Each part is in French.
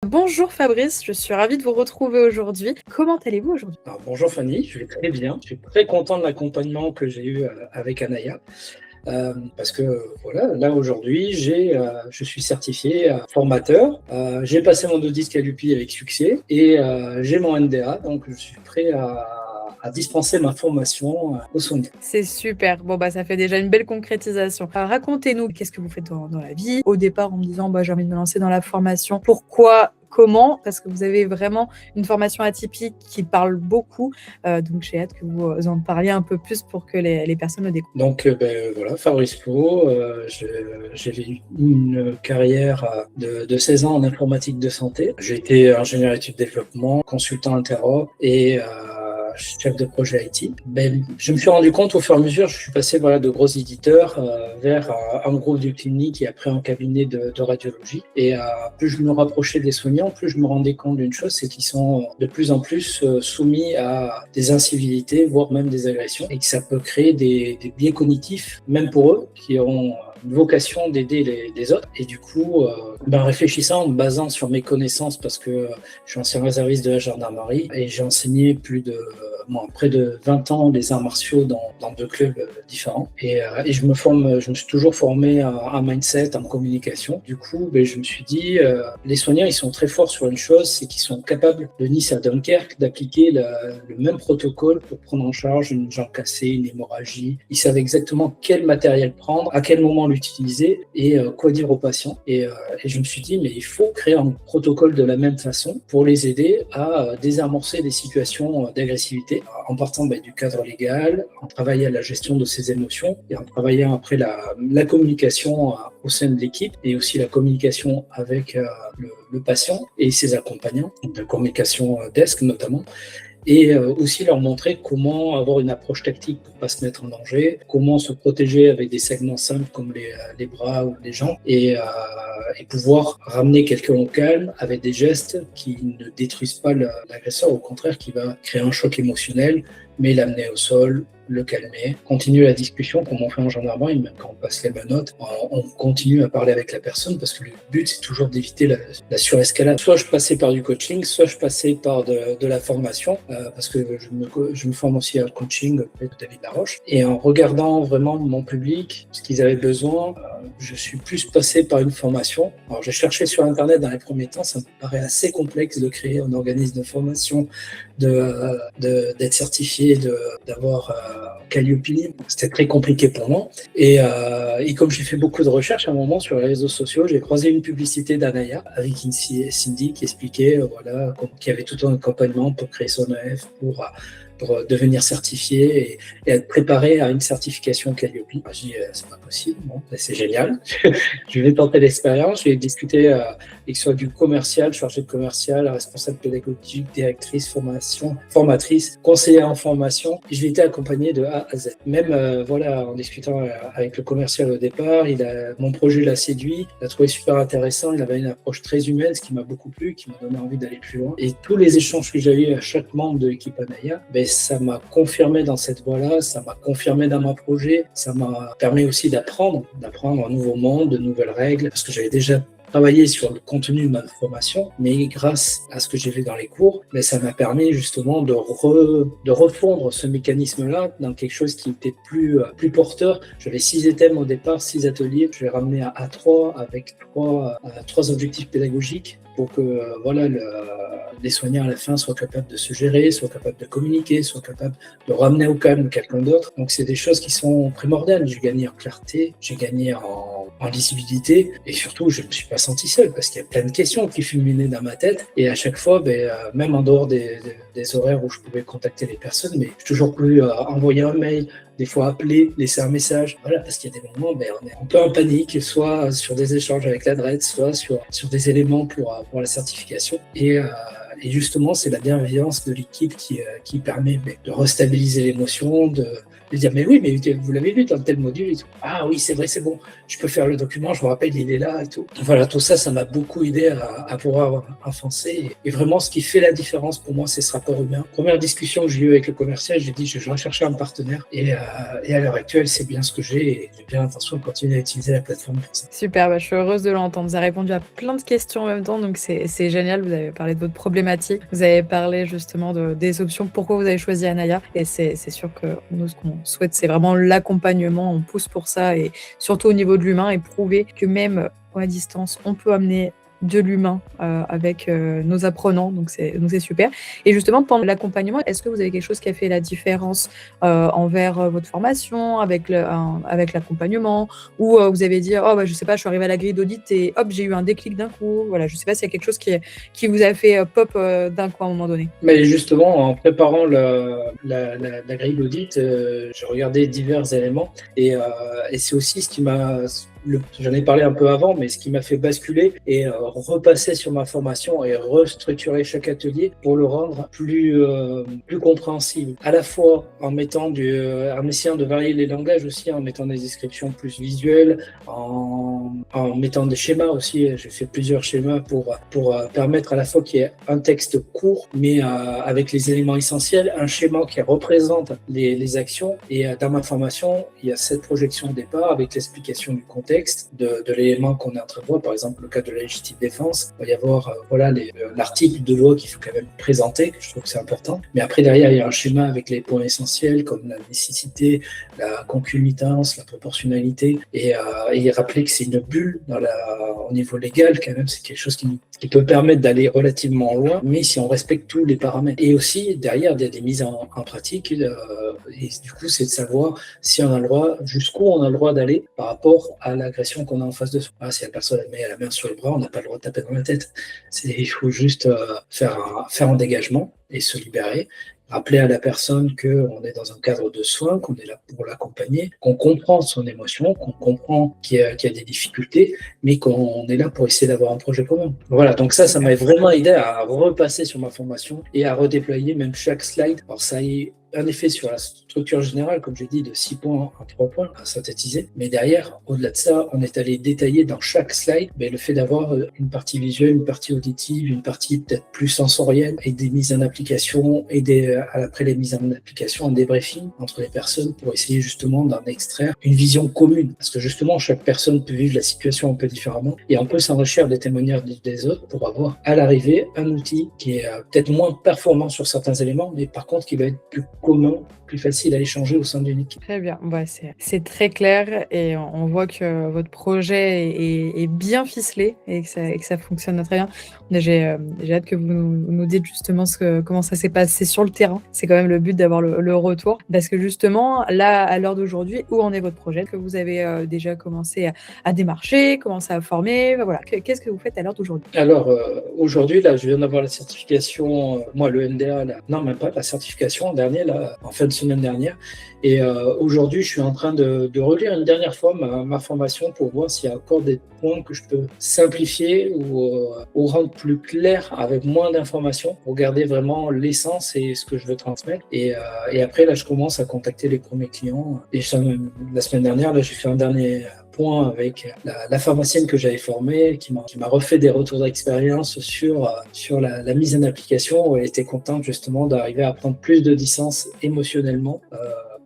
Bonjour Fabrice, je suis ravie de vous retrouver aujourd'hui. Comment allez-vous aujourd'hui? Alors, bonjour Fanny, je vais très bien. Je suis très content de l'accompagnement que j'ai eu avec Anaya. Parce que voilà, là aujourd'hui, je suis certifié formateur. J'ai passé mon audit Scalupi avec succès et j'ai mon NDA, donc je suis prêt à dispenser ma formation aux soignants. C'est super, ça fait déjà une belle concrétisation. Alors, racontez-nous, qu'est-ce que vous faites dans la vie? Au départ, en me disant, j'ai envie de me lancer dans la formation. Pourquoi? Comment? Parce que vous avez vraiment une formation atypique qui parle beaucoup. Donc, j'ai hâte que vous en parliez un peu plus pour que les personnes le découvrent. Donc voilà, Fabrice Plo, j'ai eu une carrière de 16 ans en informatique de santé. J'ai été ingénieur études développement, consultant interop et chef de projet IT. Je me suis rendu compte au fur et à mesure, je suis passé de gros éditeurs vers un groupe de clinique et après un cabinet de radiologie. Et plus je me rapprochais des soignants, plus je me rendais compte d'une chose, c'est qu'ils sont de plus en plus soumis à des incivilités, voire même des agressions, et que ça peut créer des biais cognitifs, même pour eux, qui ont une vocation d'aider les autres. Et du coup, réfléchissant, en me basant sur mes connaissances, parce que je suis ancien réserviste de la gendarmerie et j'ai enseigné près de 20 ans les arts martiaux dans deux clubs différents. Et je me suis toujours formé en mindset, en communication. Du coup, je me suis dit, les soignants, ils sont très forts sur une chose, c'est qu'ils sont capables, de Nice à Dunkerque, d'appliquer le même protocole pour prendre en charge une jambe cassée, une hémorragie. Ils savent exactement quel matériel prendre, à quel moment l'utiliser et quoi dire aux patients. Et je me suis dit, mais il faut créer un protocole de la même façon pour les aider à désamorcer des situations d'agressivité en partant du cadre légal, en travaillant à la gestion de ses émotions et en travaillant après la communication au sein de l'équipe et aussi la communication avec le patient et ses accompagnants, la communication desk notamment. Et aussi leur montrer comment avoir une approche tactique pour ne pas se mettre en danger, comment se protéger avec des segments simples comme les bras ou les jambes, et pouvoir ramener quelqu'un au calme avec des gestes qui ne détruisent pas l'agresseur, au contraire, qui va créer un choc émotionnel, mais l'amener au sol, le calmer, continuer la discussion comme on fait en gendarmerie, même quand on passe les menottes, on continue à parler avec la personne parce que le but c'est toujours d'éviter la surescalade. Soit je passais par du coaching, soit je passais par de la formation, parce que je me forme aussi à coaching avec David Laroche. Et en regardant vraiment mon public, ce qu'ils avaient besoin, je suis plus passé par une formation. Alors j'ai cherché sur Internet dans les premiers temps, ça me paraît assez complexe de créer un organisme de formation, d'être certifié, d'avoir Calliope. C'était très compliqué pour moi. Et comme j'ai fait beaucoup de recherches à un moment sur les réseaux sociaux, j'ai croisé une publicité d'Anaya avec Cindy qui expliquait qu'il y avait tout un accompagnement pour créer son EF, pour devenir certifié et être préparé à une certification Calliope. Je dis, c'est pas possible, bon, c'est génial. Je vais tenter l'expérience, je vais discuter avec soit du commercial, chargé de commercial, responsable pédagogique, directrice, formatrice, conseillère en formation. Je vais été accompagné de A à Z. Même en discutant avec le commercial au départ, mon projet l'a séduit, il l'a trouvé super intéressant, il avait une approche très humaine, ce qui m'a beaucoup plu, qui m'a donné envie d'aller plus loin. Et tous les échanges que j'ai eu à chaque membre de l'équipe Anaya, ça m'a confirmé dans cette voie-là, ça m'a confirmé dans mon projet, ça m'a permis aussi d'apprendre un nouveau monde, de nouvelles règles, parce que j'avais déjà travaillé sur le contenu de ma formation, mais grâce à ce que j'ai fait dans les cours, ça m'a permis justement de refondre ce mécanisme-là dans quelque chose qui était plus porteur. J'avais 6 thèmes au départ, 6 ateliers, je l'ai ramené à 3 avec 3 objectifs pédagogiques pour que les soignants à la fin soient capables de se gérer, soient capables de communiquer, soient capables de ramener au calme quelqu'un d'autre. Donc c'est des choses qui sont primordiales. J'ai gagné en clarté, j'ai gagné en lisibilité et surtout je ne me suis pas senti seul parce qu'il y a plein de questions qui fulminaient dans ma tête et à chaque fois, même en dehors des horaires où je pouvais contacter les personnes, mais j'ai toujours pu envoyer un mail, des fois appeler, laisser un message, parce qu'il y a des moments, on est un peu en panique, soit sur des échanges avec la DRED, soit sur des éléments pour la certification. Et Et justement, c'est la bienveillance de l'équipe qui permet de restabiliser l'émotion, de dire mais oui, mais vous l'avez vu dans tel module et tout. Ah oui, c'est vrai, c'est bon, je peux faire le document, je vous rappelle, il est là et tout. Voilà, tout ça, ça m'a beaucoup aidé à pouvoir avancer. Et vraiment, ce qui fait la différence pour moi, c'est ce rapport humain. Première discussion que j'ai eue avec le commercial, j'ai dit je vais rechercher un partenaire. Et à l'heure actuelle, c'est bien ce que j'ai et j'ai bien l'intention de continuer à utiliser la plateforme pour ça. Super, je suis heureuse de l'entendre. Vous avez répondu à plein de questions en même temps, donc c'est génial. Vous avez parlé de votre problématique, vous avez parlé justement des options, pourquoi vous avez choisi Anaya. Et c'est sûr que nous, ce qu'on souhaite, c'est vraiment l'accompagnement. On pousse pour ça et surtout au niveau de l'humain et prouver que même à distance, on peut amener de l'humain avec nos apprenants, donc c'est super. Et justement, pendant l'accompagnement, est-ce que vous avez quelque chose qui a fait la différence envers votre formation, avec l'accompagnement, ou vous avez dit, oh, je sais pas, je suis arrivée à la grille d'audit et hop, j'ai eu un déclic d'un coup. Voilà, je sais pas s'il y a quelque chose qui vous a fait pop d'un coup à un moment donné. Mais justement, en préparant la grille d'audit, j'ai regardé divers éléments et c'est aussi ce qui m'a... J'en ai parlé un peu avant, mais ce qui m'a fait basculer et repasser sur ma formation et restructurer chaque atelier pour le rendre plus compréhensible. À la fois en essayant de varier les langages aussi, en mettant des descriptions plus visuelles, en mettant des schémas aussi. J'ai fait plusieurs schémas pour permettre à la fois qu'il y ait un texte court, mais avec les éléments essentiels, un schéma qui représente les actions. Et dans ma formation, il y a cette projection au départ avec l'explication du contexte, de l'élément qu'on est en train de voir. Par exemple, le cas de la légitime défense, il va y avoir l'article de loi qu'il faut quand même présenter, je trouve que c'est important. Mais après, derrière, il y a un schéma avec les points essentiels comme la nécessité, la concomitance, la proportionnalité, et rappeler que c'est une bulle au niveau légal, quand même, c'est quelque chose qui peut permettre d'aller relativement loin, mais si on respecte tous les paramètres. Et aussi, derrière, il y a des mises en pratique, et du coup, c'est de savoir si on a le droit, jusqu'où on a le droit d'aller par rapport à l'agression qu'on a en face de soi. Si la personne met la main sur le bras, on n'a pas le droit de taper dans la tête. Il faut juste faire un dégagement et se libérer. Rappeler à la personne qu'on est dans un cadre de soins, qu'on est là pour l'accompagner, qu'on comprend son émotion, qu'on comprend qu'il y a des difficultés, mais qu'on est là pour essayer d'avoir un projet commun. Voilà, donc ça m'a vraiment aidé à repasser sur ma formation et à redéployer même chaque slide. Alors ça y un effet sur la structure générale, comme j'ai dit, de 6 points à 3 points à synthétiser. Mais derrière, au-delà de ça, on est allé détailler dans chaque slide le fait d'avoir une partie visuelle, une partie auditive, une partie peut-être plus sensorielle et des mises en application et après les mises en application, un débriefing entre les personnes pour essayer justement d'en extraire une vision commune. Parce que justement, chaque personne peut vivre la situation un peu différemment et on peut s'enrichir des témoignages des autres pour avoir à l'arrivée un outil qui est peut-être moins performant sur certains éléments, mais par contre qui va être plus commun, plus facile à échanger au sein d'une équipe. Très bien, c'est très clair et on voit que votre projet est bien ficelé et que ça fonctionne très bien. J'ai hâte que vous nous dites justement comment ça s'est passé sur le terrain. C'est quand même le but d'avoir le retour, parce que justement, là, à l'heure d'aujourd'hui, où en est votre projet? Que vous avez déjà commencé à démarcher, commencé à former, voilà. Qu'est-ce que vous faites à l'heure d'aujourd'hui? Alors, aujourd'hui, là, je viens d'avoir la certification, moi, le NDA, non, même pas la certification, dernier, là, en fin de semaine dernière. Et aujourd'hui, je suis en train de relire une dernière fois ma formation pour voir s'il y a encore des points que je peux simplifier ou rendre plus clair avec moins d'informations pour garder vraiment l'essence et ce que je veux transmettre. Et après, là, je commence à contacter les premiers clients. Et la semaine dernière, là, j'ai fait un dernier point avec la pharmacienne que j'avais formée, qui m'a refait des retours d'expérience sur la mise en application, où elle était contente justement d'arriver à prendre plus de distance émotionnellement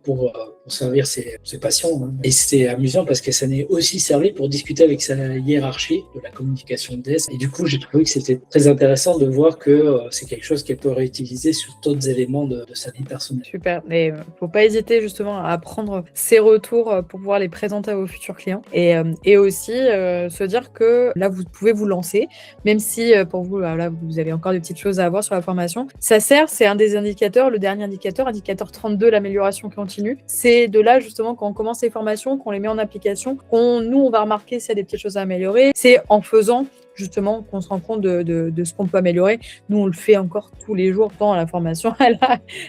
pour servir ses patients. Et c'est amusant parce que ça n'est aussi servi pour discuter avec sa hiérarchie de la communication de DES. Et du coup, j'ai trouvé que c'était très intéressant de voir que c'est quelque chose qu'elle peut réutiliser sur d'autres éléments de sa vie personnelle. Super. Et faut pas hésiter justement à prendre ces retours pour pouvoir les présenter à vos futurs clients. Et aussi se dire que là, vous pouvez vous lancer, même si pour vous, là, vous avez encore des petites choses à avoir sur la formation. Ça sert, c'est un des indicateurs, le dernier indicateur 32, l'amélioration continue. C'est de là justement quand on commence les formations, qu'on les met en application, on va remarquer s'il y a des petites choses à améliorer. C'est en faisant justement qu'on se rend compte de ce qu'on peut améliorer. Nous, on le fait encore tous les jours, tant la formation, elle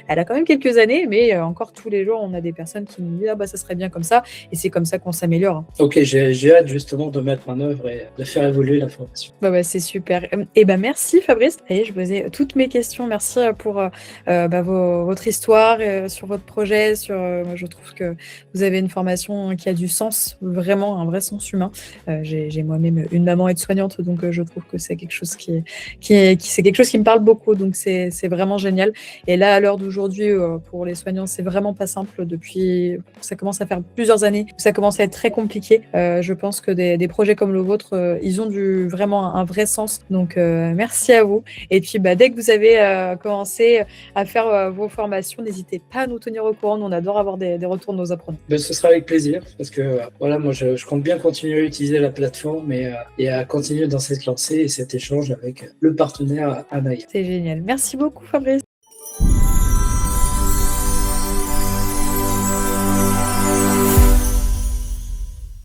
a quand même quelques années, mais encore tous les jours, on a des personnes qui nous disent: «Ah bah, ça serait bien comme ça», et c'est comme ça qu'on s'améliore, hein. Ok, j'ai hâte justement de mettre en œuvre et de faire évoluer la formation. Bah, c'est super. Et ben merci Fabrice. Ça y est, je posais toutes mes questions. Merci pour votre histoire, sur votre projet. Moi, je trouve que vous avez une formation qui a du sens, vraiment un vrai sens humain. J'ai moi-même une maman aide-soignante, donc je trouve que c'est quelque chose c'est quelque chose qui me parle beaucoup. Donc c'est vraiment génial. Et là, à l'heure d'aujourd'hui, pour les soignants, c'est vraiment pas simple. Depuis, ça commence à faire plusieurs années, ça commence à être très compliqué. Je pense que des projets comme le vôtre, ils ont vraiment un vrai sens. Donc, merci à vous. Et puis, dès que vous avez commencé à faire vos formations, n'hésitez pas à nous tenir au courant. Nous, on adore avoir des retours de nos apprenants. Ben, ce sera avec plaisir parce que voilà, moi je compte bien continuer à utiliser la plateforme et à continuer dans cette lancée et cet échange avec le partenaire Anaïs. C'est génial. Merci beaucoup, Fabrice.